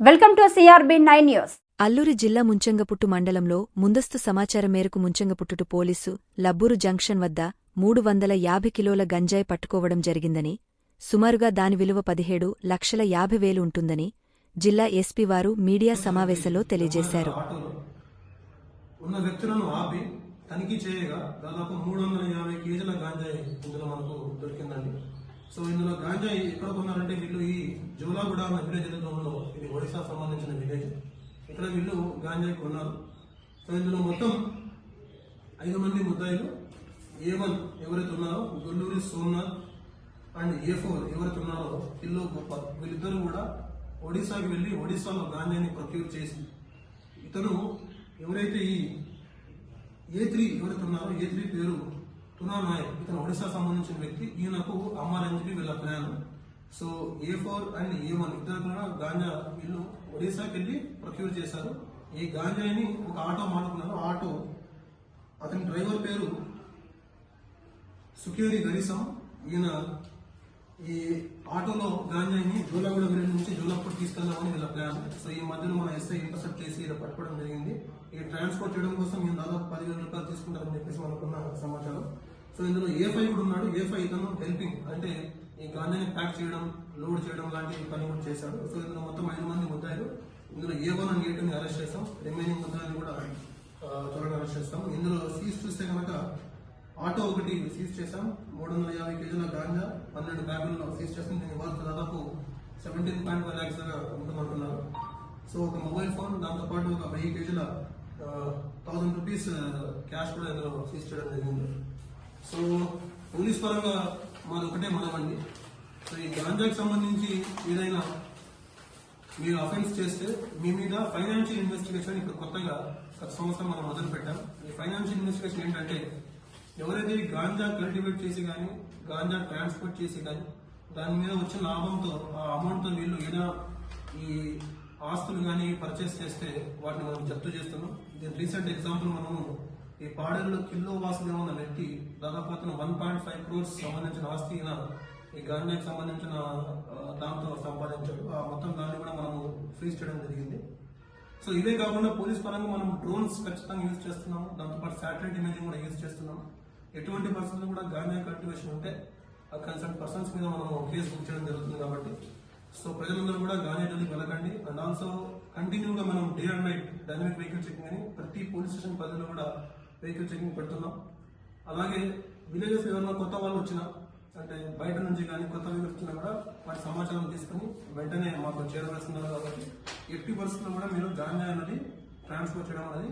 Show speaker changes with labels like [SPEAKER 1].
[SPEAKER 1] Welcome to CRB9 news.
[SPEAKER 2] Alluri జిల్లా ముంచంగపుట్టు మండలంలో ముందస్తు సమాచారం మేరకు ముంచంగపుట్టు పోలీసు లబ్బూరు జంక్షన్ వద్ద 350 కిలోల గంజాయి పట్టుకోవడం జరిగిందని, సుమారుగా దాని విలువ 17,50,000 ఉంటుందని జిల్లా ఎస్పీ వారు మీడియా సమావేశంలో తెలియజేశారు.
[SPEAKER 3] ఉన్న వ్యక్తులను ఆపి తనిఖీ చేయగా దాదాపు 350 కేజీల గాంజాయి ఇందులో మనకు దొరికిందండి. సో ఇందులో గాంజాయి ఎక్కడ కొన్నారంటే వీళ్ళు ఈ జోలాగూడ అన్న విలేజ్ ఏదో ఇది ఒడిశా సంబంధించిన విలేజ్. ఇక్కడ వీళ్ళు గాంజాయి కొన్నారు. సో ఇందులో మొత్తం 5 మంది ముద్దాయిలు. A1 ఎవరైతే ఉన్నారో గొల్లూరి సోమనాథ్ అండ్ A4 ఎవరైతే ఉన్నారో కిల్లో గొప్ప, వీళ్ళిద్దరూ కూడా ఒడిశాకి వెళ్ళి ఒడిశాలో గాంజాయిని ప్రొక్యూర్ చేసి, ఇతను ఎవరైతే ఈ A3 ఎవరైతే ఉన్నారో A3 పేరు తునా నాయక్, ఇతను ఒడిశా సంబంధించిన వ్యక్తి. ఈయనకు అమ్మాలని చెప్పి వీళ్ళ plan. So A4 and A1 ఇద్దరు కూడా గాంజా వీళ్ళు ఒడిశాకి వెళ్ళి ప్రొక్యూర్ చేశారు. ఈ గాంజాని ఒక ఆటో మాడుకున్నారు. ఆటో అతని డ్రైవర్ పేరు సుకేరి గరిసం. ఈయన ఈ ఆటోలో గాంజాని జోలాగూడ విలేజ్ నుంచి జోలాపూర్ తీసుకెళ్దామని వీళ్ళ ప్లాన్. సో ఈ మధ్యలో మన ఎస్ఐ ఇంటర్సెప్ట్ చేసి ఇలా పట్టుకోవడం జరిగింది. ఈ ట్రాన్స్పోర్ట్ చేయడం కోసం ఈయన దాదాపు 10,000 రూపాయలు తీసుకుంటారని చెప్పేసి మనకున్న సమాచారం. సో ఇందులో A5 కూడా ఉన్నాడు. A5 ఇతను హెల్పింగ్, అంటే ఈ గాంజాని ప్యాక్ చేయడం, లోడ్ చేయడం లాంటి పని కూడా చేశాడు. సో ఇందులో మొత్తం 5 మంది ముద్దాయిలు. ఇందులో A1 అండ్ A2ని అరెస్ట్ చేస్తాం. రిమైనింగ్ ముద్దాయిని కూడా త్వరగా అరెస్ట్ చేస్తాం. ఇందులో సీజ్ చూస్తే కనుక ఆటో ఒకటి సీజ్ చేశాం. 350 కేజీల గాంజా 12 బ్యాగుల్లో సీజ్ చేస్తాం. దీని వర్త్ దాదాపు 17.5 lakhs దాకా ఉంటుందంటున్నారు. సో ఒక మొబైల్ ఫోన్, దాంతోపాటు ఒక 1000 కేజీల 1000 రూపీస్ క్యాష్ కూడా ఇందులో సీజ్ చేయడం జరిగింది. సో పోలీస్ పరంగా మాది ఒకటే మనమండి. సో ఈ గాంజాకి సంబంధించి ఏదైనా మీరు అఫెన్స్ చేస్తే మీ మీద ఫైనాన్షియల్ ఇన్వెస్టిగేషన్ ఇప్పుడు కొత్తగా గత సంవత్సరం మనం మొదలు పెట్టాం. ఈ ఫైనాన్షియల్ ఇన్వెస్టిగేషన్ ఏంటంటే, ఎవరైతే గాంజా కల్టివేట్ చేసి కానీ గాంజా ట్రాన్స్పోర్ట్ చేసి కానీ దాని మీద వచ్చిన లాభంతో ఆ అమౌంట్తో వీళ్ళు ఏదైనా ఈ ఆస్తులు కానీ పర్చేస్ చేస్తే వాటిని మనం జప్తు చేస్తున్నాం. దీని రీసెంట్ ఎగ్జాంపుల్ మనము ఈ పాడేరులో కిల్లో వాసుగా ఉన్న వ్యక్తి దాదాపు అతను 1.5 crores సంబంధించిన ఆస్తి ఈ గాంజాకి సంబంధించిన దాంతో సంపాదించాడు. ఆ మొత్తం దాన్ని కూడా మనము ఫ్రీజ్ చేయడం జరిగింది. సో ఇవే కాకుండా పోలీస్ పరంగా మనం డ్రోన్స్ ఖచ్చితంగా యూజ్ చేస్తున్నాము. దాంతోపాటు శాటిలైట్ ఇమేజింగ్ కూడా యూజ్ చేస్తున్నాము. ఎటువంటి పరిస్థితుల్లో కూడా గాంజా కల్టివేషన్ ఉంటే ఆ కన్సర్న్ పర్సన్స్ మీద మనం కేసు బుక్ చేయడం జరుగుతుంది. కాబట్టి సో ప్రజలందరూ కూడా గాంజా జల్లికి వెళ్ళకండి. అండ్ ఆల్సో కంటిన్యూగా మనం day and night dynamic vehicle checking అని ప్రతి పోలీస్ స్టేషన్ పరిధిలో కూడా వెహికల్ చెకింగ్ పెడుతున్నాం. అలాగే విలేజెస్ ఎవరైనా కొత్త వాళ్ళు వచ్చినా, అంటే బయట నుంచి కానీ కొత్త వ్యక్తులు వచ్చినా కూడా వాటి సమాచారం తీసుకుని వెంటనే మాకు చేరవేస్తున్నారు. కాబట్టి ఎట్టి పరిస్థితుల్లో కూడా మీరు గాంజా అనేది ట్రాన్స్పోర్ట్ చేయడం అనేది